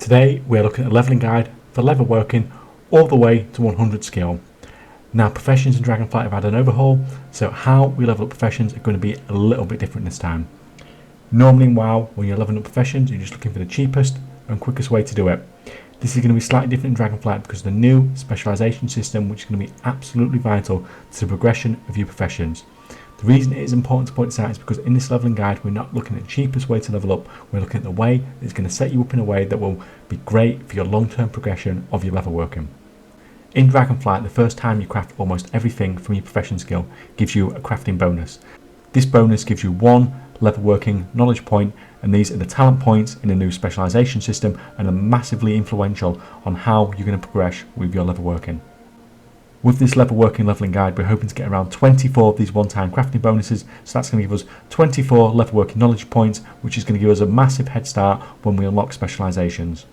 Today we are looking at a levelling guide for leatherworking all the way to 100 skill. Now professions in Dragonflight have had an overhaul, so how we level up professions are going to be a little bit different this time. Normally in WoW, when you're leveling up professions, you're just looking for the cheapest and quickest way to do it. This is going to be slightly different in Dragonflight because of the new specialisation system, which is going to be absolutely vital to the progression of your professions. The reason it is important to point this out is because in this levelling guide we're not looking at the cheapest way to level up, we're looking at the way that's going to set you up in a way that will be great for your long-term progression of your leatherworking. In Dragonflight, the first time you craft almost everything from your profession skill gives you a crafting bonus. This bonus gives you 1 leatherworking knowledge point, and these are the talent points in the new specialisation system and are massively influential on how you're going to progress with your leatherworking. With this leatherworking levelling guide, we're hoping to get around 24 of these one-time crafting bonuses, so that's going to give us 24 leatherworking knowledge points, which is going to give us a massive head start when we unlock specialisations.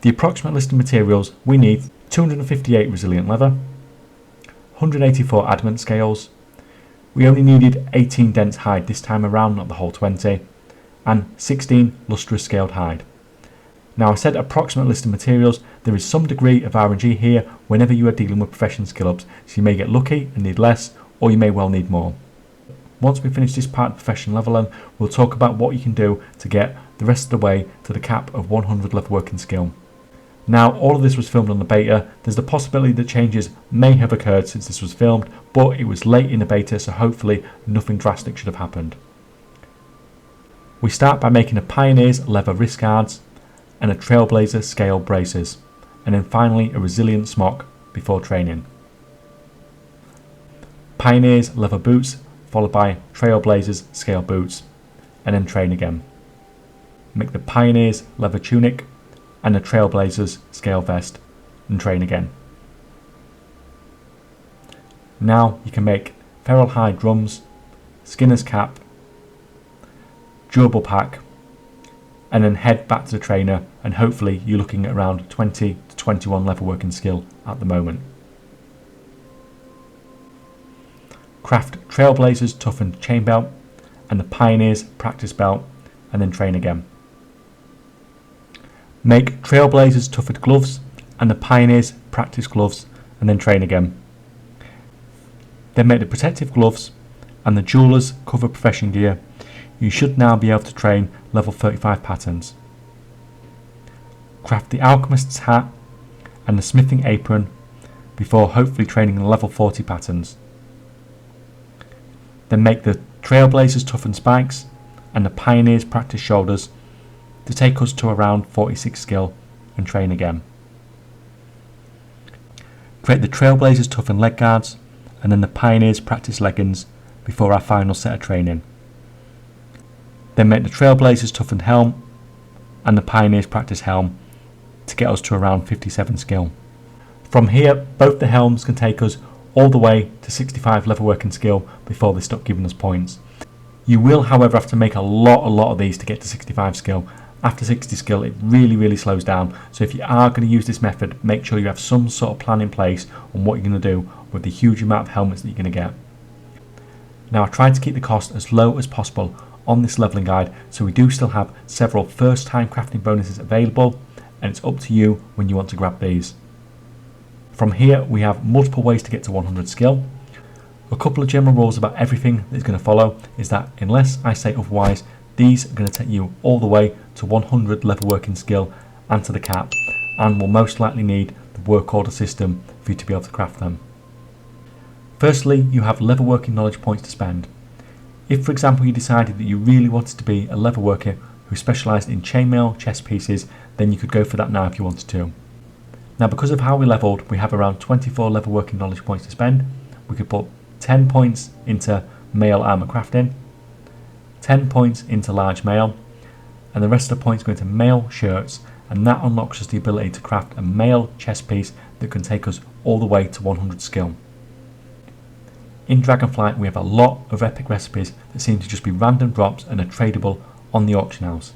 The approximate list of materials we need: 258 resilient leather, 184 adamant scales. We only needed 18 dense hide this time around, not the whole 20, and 16 lustrous scaled hide. Now I said approximate list of materials. There is some degree of RNG here whenever you are dealing with profession skill ups, so you may get lucky and need less, or you may well need more. Once we finish this part of profession leveling, we'll talk about what you can do to get the rest of the way to the cap of 100 leatherworking skill. Now all of this was filmed on the beta. There's the possibility that changes may have occurred since this was filmed, but it was late in the beta, so hopefully nothing drastic should have happened. We start by making a Pioneer's leather wrist guards and a Trailblazer scale braces, and then finally a resilient smock before training. Pioneer's leather boots followed by Trailblazer's scale boots, and then train again. Make the Pioneer's leather tunic and the Trailblazer's scale vest and train again. Now you can make feral hide drums, skinner's cap, durable pack, and then head back to the trainer, and hopefully you're looking at around 20 to 21 leatherworking skill at the moment. Craft Trailblazer's toughened chain belt and the Pioneer's practice belt, and then train again. Make Trailblazer's toughened gloves and the Pioneer's practice gloves, and then train again. Then make the protective gloves and the jeweler's cover profession gear. You should now be able to train level 35 patterns. Craft the alchemist's hat and the smithing apron before hopefully training the level 40 patterns. Then make the Trailblazer's toughened spikes and the Pioneer's practice shoulders to take us to around 46 skill, and train again. Create the Trailblazer's toughened leg guards and then the Pioneer's practice leggings before our final set of training. Then make the Trailblazer's toughened helm and the Pioneer's practice helm to get us to around 57 skill. From here, both the helms can take us all the way to 65 leatherworking skill before they stop giving us points. You will, however, have to make a lot of these to get to 65 skill. After 60 skill, it really slows down. So if you are going to use this method, make sure you have some sort of plan in place on what you're going to do with the huge amount of helmets that you're going to get. Now I tried to keep the cost as low as possible on this levelling guide, so we do still have several first time crafting bonuses available, and it's up to you when you want to grab these. From here we have multiple ways to get to 100 skill. A couple of general rules about everything that is going to follow is that unless I say otherwise, these are going to take you all the way to 100 leatherworking skill and to the cap, and will most likely need the work order system for you to be able to craft them. Firstly, you have leatherworking knowledge points to spend. If, for example, you decided that you really wanted to be a leatherworker who specialised in chainmail chest pieces, then you could go for that now if you wanted to. Now, because of how we levelled, we have around 24 leatherworking knowledge points to spend. We could put 10 points into mail armour crafting, 10 points into large mail, and the rest of the points go into mail shirts, and that unlocks us the ability to craft a mail chest piece that can take us all the way to 100 skill. In Dragonflight we have a lot of epic recipes that seem to just be random drops and are tradable on the auction house.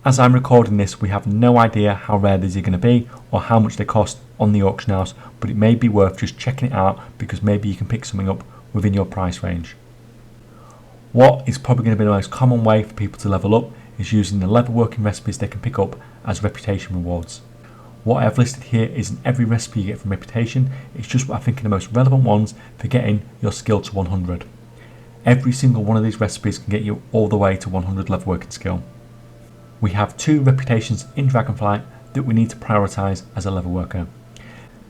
As I'm recording this, we have no idea how rare these are going to be or how much they cost on the auction house, but it may be worth just checking it out because maybe you can pick something up within your price range. What is probably going to be the most common way for people to level up is using the leatherworking recipes they can pick up as reputation rewards. What I have listed here isn't every recipe you get from reputation, it's just what I think are the most relevant ones for getting your skill to 100. Every single one of these recipes can get you all the way to 100 leatherworking skill. We have 2 reputations in Dragonflight that we need to prioritise as a leatherworker.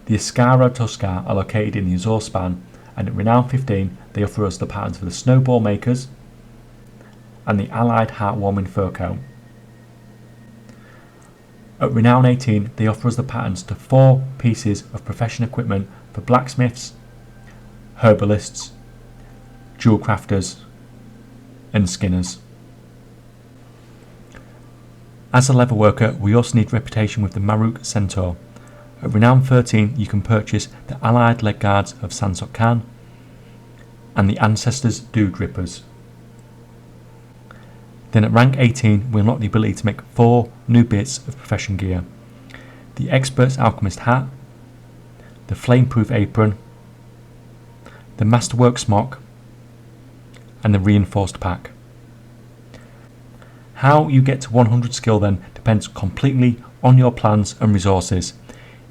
The Ascaro Toscar are located in the Azure Span, and at Renown 15 they offer us the patterns for the Snowball Makers and the Allied Heartwarming Fur Coat. At Renown 18 they offer us the patterns to 4 pieces of profession equipment for blacksmiths, herbalists, jewel crafters and skinners. As a leatherworker we also need reputation with the Maruk Centaur. At Renown 13 you can purchase the Allied Leg Guards of Sansok Khan and the Ancestors Dude Rippers. Then at rank 18 we unlock the ability to make 4 new bits of profession gear. The Expert's Alchemist Hat, the Flameproof Apron, the Masterwork Smock and the Reinforced Pack. How you get to 100 skill then depends completely on your plans and resources.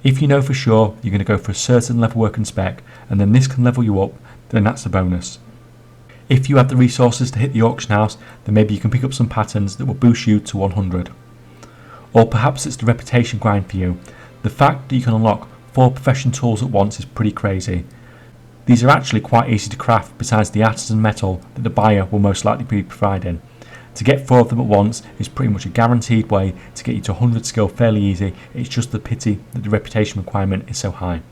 If you know for sure you're going to go for a certain levelworking spec and then this can level you up, then that's a bonus. If you have the resources to hit the auction house, then maybe you can pick up some patterns that will boost you to 100. Or perhaps it's the reputation grind for you. The fact that you can unlock 4 profession tools at once is pretty crazy. These are actually quite easy to craft besides the artisan metal that the buyer will most likely be providing. To get 4 of them at once is pretty much a guaranteed way to get you to 100 skill fairly easy, it's just the pity that the reputation requirement is so high.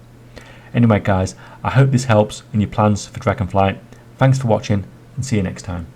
Anyway guys, I hope this helps in your plans for Dragonflight. Thanks for watching and see you next time.